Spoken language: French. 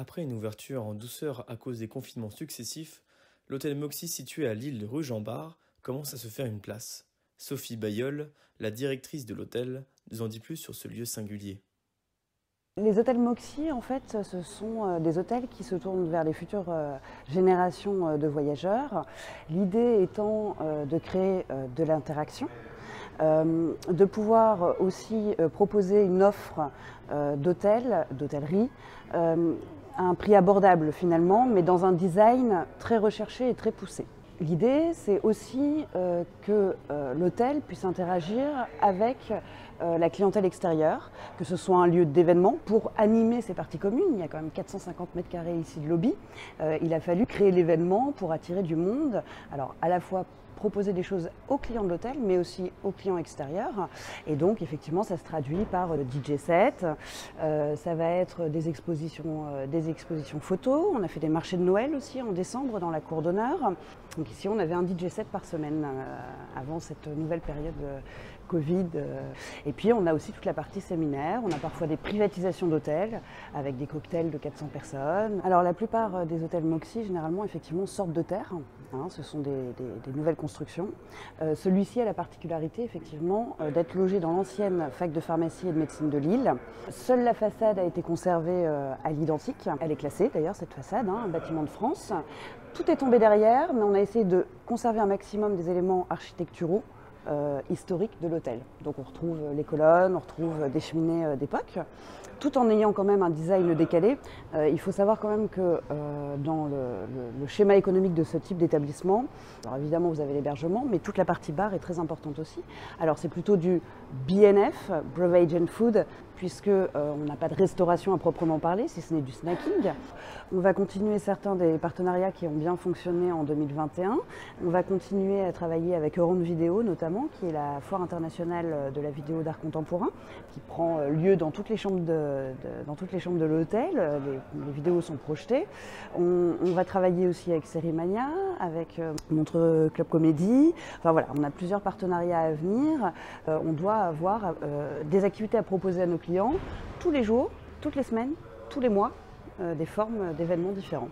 Après une ouverture en douceur à cause des confinements successifs, l'hôtel Moxy situé à Lille rue Jean-Bart commence à se faire une place. Sophie Bayeul, la directrice de l'hôtel, nous en dit plus sur ce lieu singulier. Les hôtels Moxy, en fait, ce sont des hôtels qui se tournent vers les futures générations de voyageurs. L'idée étant de créer de l'interaction, de pouvoir aussi proposer une offre d'hôtellerie, à un prix abordable finalement, mais dans un design très recherché et très poussé. L'idée, c'est aussi que l'hôtel puisse interagir avec la clientèle extérieure, que ce soit un lieu d'événement pour animer ces parties communes. Il y a quand même 450 mètres carrés ici de lobby. Il a fallu créer l'événement pour attirer du monde. Alors, à la fois proposer des choses aux clients de l'hôtel, mais aussi aux clients extérieurs. Et donc, effectivement, ça se traduit par le DJ set, ça va être des expositions photos. On a fait des marchés de Noël aussi en décembre dans la cour d'honneur. Donc ici, on avait un DJ set par semaine avant cette nouvelle période Covid. Et puis, on a aussi toute la partie séminaire. On a parfois des privatisations d'hôtels avec des cocktails de 400 personnes. Alors, la plupart des hôtels Moxy, généralement, effectivement, sortent de terre. Ce sont des nouvelles constructions. Celui-ci a la particularité, effectivement, d'être logé dans l'ancienne fac de pharmacie et de médecine de Lille. Seule la façade a été conservée à l'identique. Elle est classée, d'ailleurs, cette façade, un bâtiment de France. Tout est tombé derrière, mais on a essayé de conserver un maximum des éléments architecturaux historiques de l'hôtel. Donc on retrouve les colonnes, on retrouve des cheminées d'époque, tout en ayant quand même un design décalé. Il faut savoir quand même que dans le schéma économique de ce type d'établissement, alors évidemment vous avez l'hébergement, mais toute la partie bar est très importante aussi. Alors c'est plutôt du BNF, Beverage and Food, puisque on n'a pas de restauration à proprement parler, si ce n'est du snacking. On va continuer certains des partenariats qui ont bien fonctionné en 2021. On va continuer à travailler avec Euronde Vidéo notamment, qui est la foire internationale de la vidéo d'art contemporain, qui prend lieu dans toutes les chambres de l'hôtel. Les vidéos sont projetées. On va travailler aussi avec Sérimania, avec Montreux Club Comédie. Enfin voilà, on a plusieurs partenariats à venir. On doit avoir des activités à proposer à nos clients tous les jours, toutes les semaines, tous les mois, des formes d'événements différents.